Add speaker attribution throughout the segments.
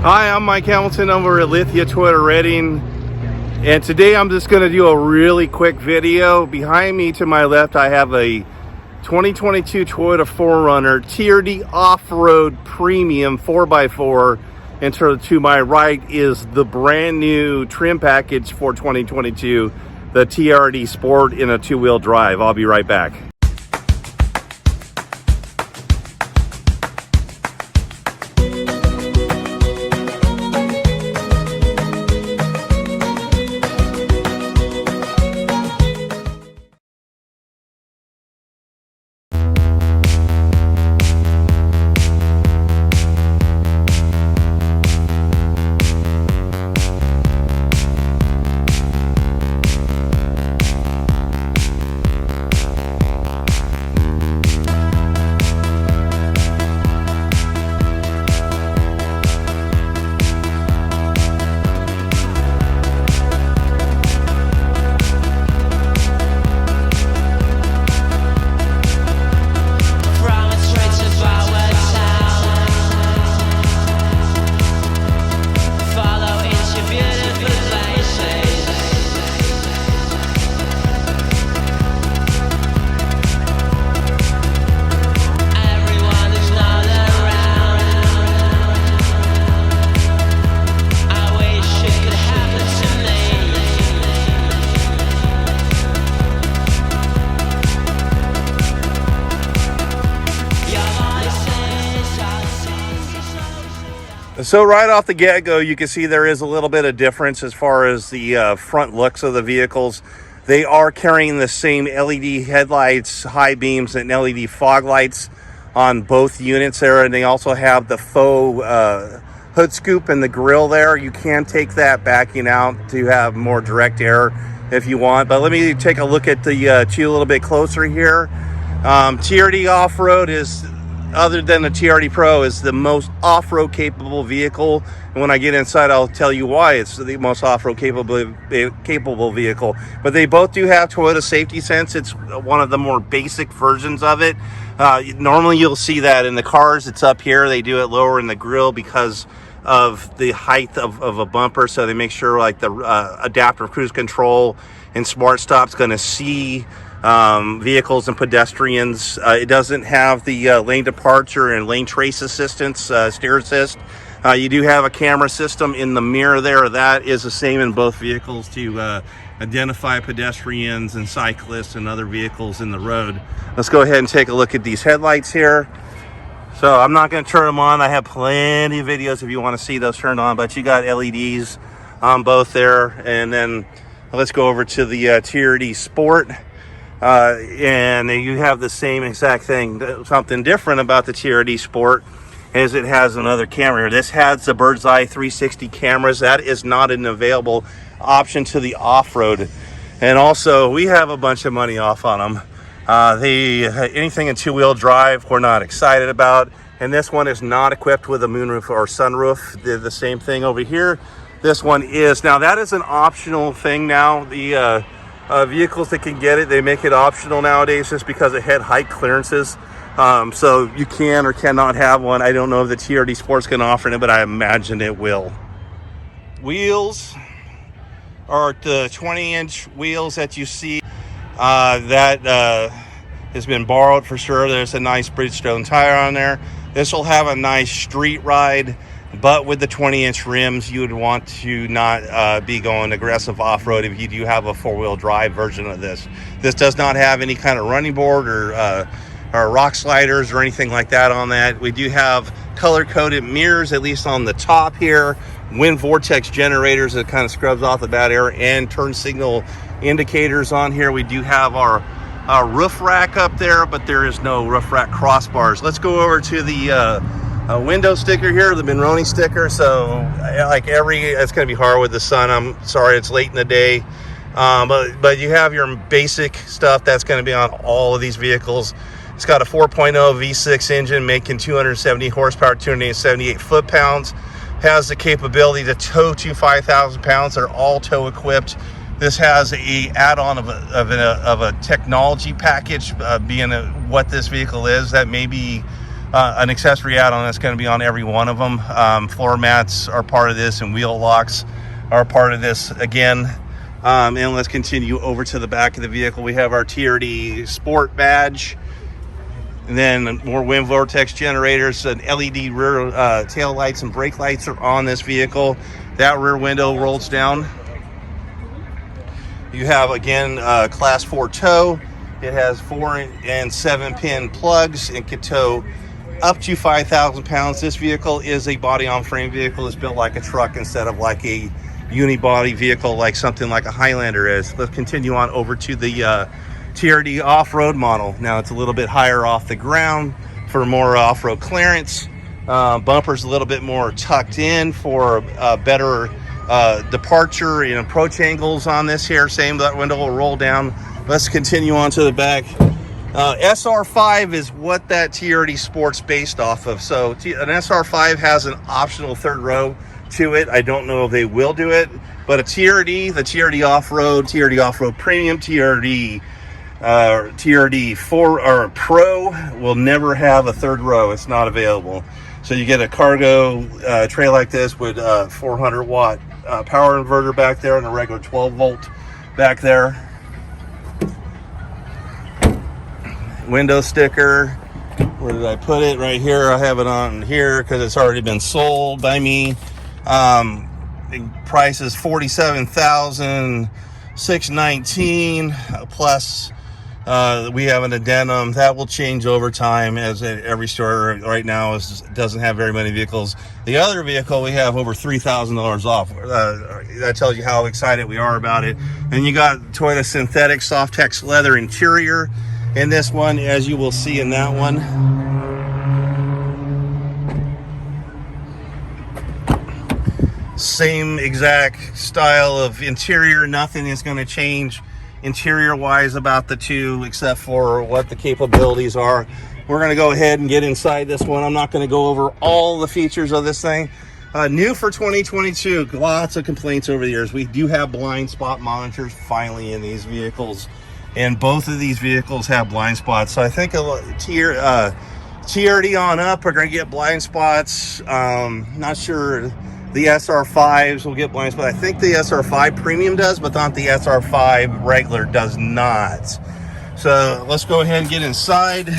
Speaker 1: Hi, I'm Mike Hamilton over at Lithia Toyota Reading, and today I'm just going to do a really quick video. Behind me to my left I have a 2022 Toyota 4Runner TRD Off-Road Premium 4x4, and to my right is the brand new trim package for 2022, the TRD Sport in a two-wheel drive. I'll be right back. So right off the get-go, you can see there is a little bit of difference as far as the front looks of the vehicles. They are carrying the same LED headlights, high beams, and LED fog lights on both units there, and they also have the faux hood scoop in the grille there. You can take that backing out to have more direct air if you want, but let me take a look at the two a little bit closer here. TRD Off-Road is, other than the TRD Pro, is the most off-road capable vehicle. And when I get inside, I'll tell you why it's the most off-road capable vehicle. But they both do have Toyota Safety Sense. It's one of the more basic versions of it. Normally you'll see that in the cars. It's up here. They do it lower in the grille because of the height of a bumper. So they make sure like the adaptive cruise control and smart stop's going to see vehicles and pedestrians. It doesn't have the lane departure and lane trace assistance, steer assist. You do have a camera system in the mirror there. That is the same in both vehicles to identify pedestrians and cyclists and other vehicles in the road. Let's go ahead and take a look at these headlights here. So I'm not going to turn them on. I have plenty of videos if you want to see those turned on, but you got LEDs on both there. And then let's go over to the TRD Sport. And you have the same exact thing. Something different about the TRD Sport is it has another camera. This has the bird's eye 360 cameras. That is not an available option to the off-road. And also, we have a bunch of money off on them. Anything in two-wheel drive, we're not excited about. And this one is not equipped with a moonroof or sunroof. They're the same thing over here. This one is. Now, that is an optional thing now. The vehicles that can get it, they make it optional nowadays just because of head height clearances. So you can or cannot have one. I don't know if the TRD Sport's going to offer it, but I imagine it will. Wheels are the 20-inch wheels that you see. That has been borrowed for sure. There's a nice Bridgestone tire on there. This will have a nice street ride, but with the 20-inch rims, you would want to not be going aggressive off-road if you do have a four-wheel drive version of this. This does not have any kind of running board or rock sliders or anything like that on that. We do have color-coded mirrors, at least on the top here. Wind vortex generators that kind of scrubs off the bad air, and turn signal indicators on here. We do have our roof rack up there, but there is no roof rack crossbars. Let's go over to the window sticker here, the Benroni sticker. So it's going to be hard with the sun. I'm sorry, it's late in the day. But you have your basic stuff that's going to be on all of these vehicles. It's got a 4.0 V6 engine making 270 horsepower, 278 foot-pounds. Has the capability to tow to 5,000 pounds. They're all tow equipped. This has a add-on of a technology package, being what this vehicle is. That may be an accessory add-on that's going to be on every one of them. Floor mats are part of this, and wheel locks are part of this again. And let's continue over to the back of the vehicle. We have our TRD Sport badge, and then more wind vortex generators, and LED rear tail lights and brake lights are on this vehicle. That rear window rolls down. You have, again, class 4 tow. It has 4 and 7 pin plugs and can tow up to 5,000 pounds. This vehicle is a body on frame vehicle. It's built like a truck instead of like a unibody vehicle like something like a Highlander is. Let's continue on over to the TRD Off-Road model. Now it's a little bit higher off the ground for more off-road clearance. Bumper's a little bit more tucked in for better departure and approach angles on this here. Same, that window will roll down. Let's continue on to the back. SR5 is what that TRD Sport's based off of. So an SR5 has an optional third row to it. I don't know if they will do it, but a TRD, the TRD Off-Road Premium, TRD 4 or Pro will never have a third row. It's not available. So you get a cargo tray like this with 400 watt power inverter back there and a regular 12 volt back there. Window sticker. Where did I put it? Right here. I have it on here because it's already been sold by me. The price is $47,619 plus we have an addendum that will change over time, as every store right now doesn't have very many vehicles. The other vehicle we have over $3,000 off. That tells you how excited we are about it. And you got Toyota synthetic Softex leather interior in this one, as you will see in that one. Same exact style of interior. Nothing is going to change interior wise about the two except for what the capabilities are. We're going to go ahead and get inside this one. I'm not going to go over all the features of this thing. New for 2022, lots of complaints over the years. We do have blind spot monitors finally in these vehicles, and both of these vehicles have blind spots. So I think TRD on up are going to get blind spots. Not sure the SR5s will get blind spots. I think the SR5 Premium does, but not the SR5 regular does not. So let's go ahead and get inside.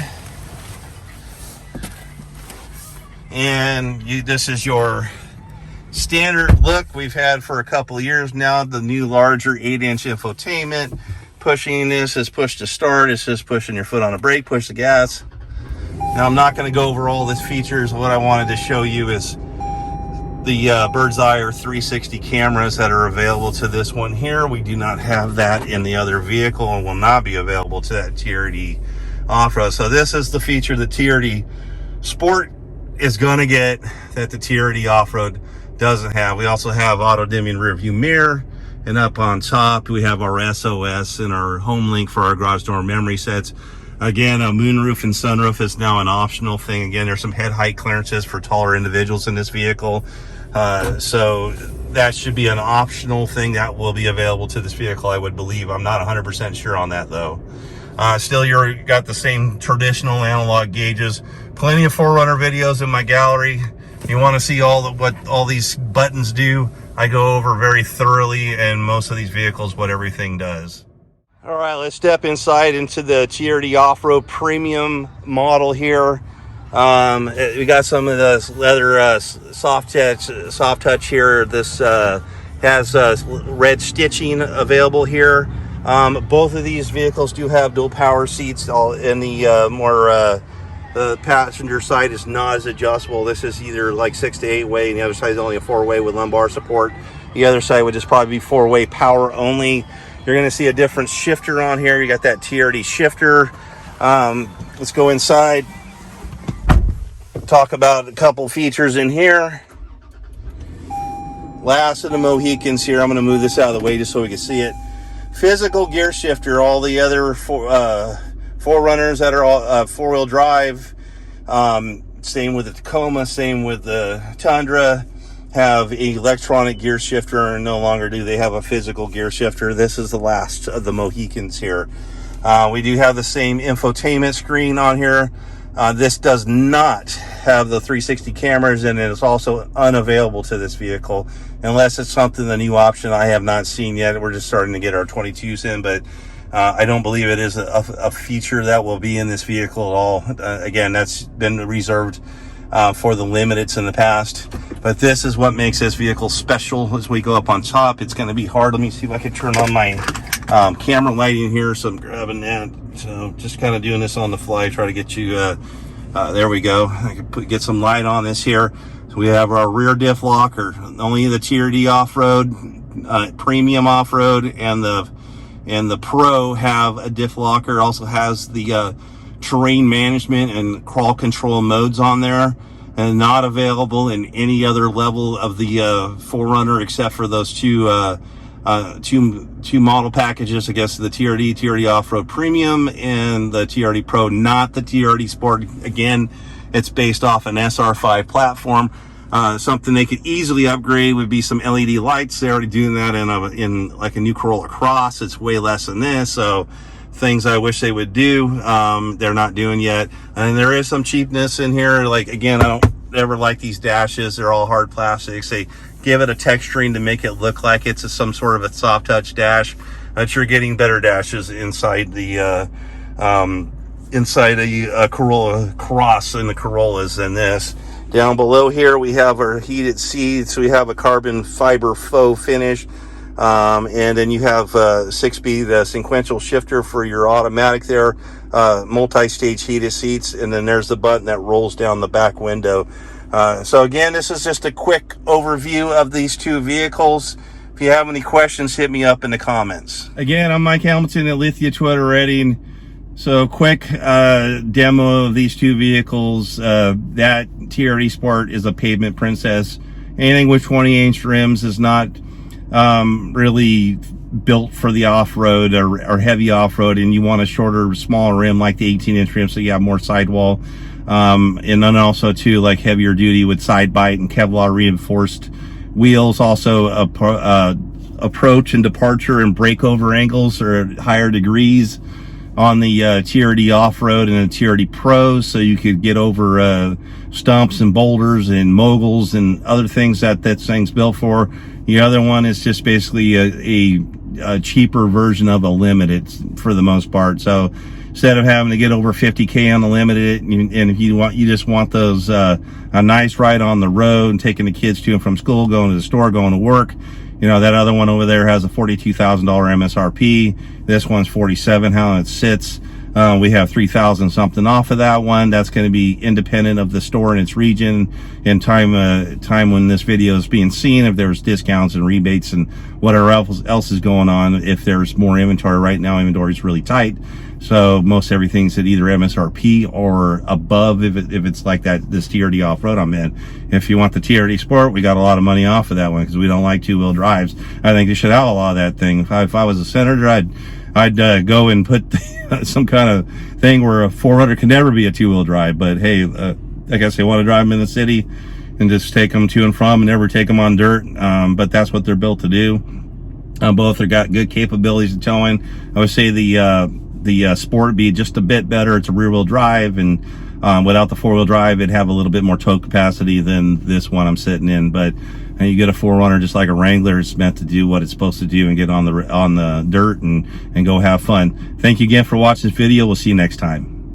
Speaker 1: And this is your standard look we've had for a couple of years now. The new larger 8-inch infotainment. Pushing this is push to start. It's just pushing your foot on the brake, push the gas. Now I'm not going to go over all these features. What I wanted to show you is the bird's eye or 360 cameras that are available to this one here. We do not have that in the other vehicle and will not be available to that TRD Off-Road. So this is the feature the TRD Sport is going to get that the TRD Off-Road doesn't have. We also have auto dimming rear view mirror, and up on top we have our SOS and our home link for our garage door memory sets. Again, a moonroof and sunroof is now an optional thing. Again, there's some head height clearances for taller individuals in this vehicle. So that should be an optional thing that will be available to this vehicle, I would believe. I'm not 100% sure on that though. Still, you got the same traditional analog gauges. Plenty of 4Runner videos in my gallery. If you want to see what all these buttons do, I go over very thoroughly in most of these vehicles what everything does. All right, let's step inside into the TRD Off-Road Premium model here. We got some of the leather soft touch here. This has red stitching available here. Both of these vehicles do have dual power seats. In the the passenger side is not as adjustable. This is either like 6 to 8 way, and the other side is only a 4-way with lumbar support. The other side would just probably be 4-way power only. You're going to see a different shifter on here. You got that TRD shifter. Let's go inside. Talk about a couple features in here. Last of the Mohicans here. I'm going to move this out of the way just so we can see it. Physical gear shifter. All the other 4Runners that are all 4-wheel drive. Same with the Tacoma. Same with the Tundra. Have electronic gear shifter, and no longer do they have a physical gear shifter. This is the last of the Mohicans here. We do have the same infotainment screen on here. This does not have the 360 cameras, and it is also unavailable to this vehicle unless it's something, the new option I have not seen yet. We're just starting to get our 22s in, but I don't believe it is a feature that will be in this vehicle at all. Again, that's been reserved for the limiteds in the past, but this is what makes this vehicle special. As we go up on top, it's going to be hard. Let me see if I can turn on my camera lighting here, so I'm grabbing that. So just kind of doing this on the fly, try to get you there we go. I can get some light on this here. So we have our rear diff locker, only the TRD Off-Road, Premium Off-Road, and the Pro have a diff locker. Also has the terrain management and crawl control modes on there, and not available in any other level of the 4Runner except for those two model packages, I guess, the TRD Off-Road Premium and the TRD Pro, not the TRD Sport. Again, it's based off an SR5 platform. Something they could easily upgrade would be some LED lights. They're already doing that in like a new Corolla Cross. It's way less than this. So things I wish they would do, they're not doing yet. And there is some cheapness in here. Like, again, I don't ever like these dashes. They're all hard plastics. They give it a texturing to make it look like it's some sort of a soft touch dash, but you're getting better dashes inside the Corolla Cross and the Corollas than this. Down below here we have our heated seats. We have a carbon fiber faux finish, and then you have 6-speed sequential shifter for your automatic there, multi-stage heated seats, and then there's the button that rolls down the back window. So again, this is just a quick overview of these two vehicles. If you have any questions, hit me up in the comments. Again, I'm Mike Hamilton at Lithia Toyota Reading. So quick demo of these two vehicles. That TRD Sport is a pavement princess. Anything with 20-inch rims is not really built for the off-road or heavy off-road, and you want a shorter, smaller rim like the 18-inch rim so you have more sidewall. And then also too, like heavier duty with side bite and Kevlar reinforced wheels. Also approach and departure and breakover angles are at higher degrees on the TRD Off-Road and the TRD Pro, so you could get over stumps and boulders and moguls and other things that thing's built for. The other one is just basically a cheaper version of a limited for the most part. So instead of having to get over 50K on the limited, and if you just want those a nice ride on the road and taking the kids to and from school, going to the store, going to work, you know, that other one over there has a $42,000 MSRP. This one's $47,000 how it sits. We have $3,000 something off of that one. That's going to be independent of the store and its region and time when this video is being seen, if there's discounts and rebates and whatever else is going on. If there's more inventory right now, inventory is really tight. So most everything's at either MSRP or above if it's like that, this TRD Off-Road I'm in. If you want the TRD Sport, we got a lot of money off of that one because we don't like two-wheel drives. I think they should outlaw that thing. If I was a senator, I'd go and put some kind of thing where a 4Runner can never be a two-wheel drive. But hey, I guess they want to drive them in the city and just take them to and from and never take them on dirt. But that's what they're built to do. Both have got good capabilities of towing. I would say the Sport would be just a bit better. It's a rear-wheel drive, and without the four-wheel drive, it'd have a little bit more tow capacity than this one I'm sitting in. But you get a 4Runner just like a Wrangler. It's meant to do what it's supposed to do and get on the dirt and go have fun. Thank you again for watching this video. We'll see you next time.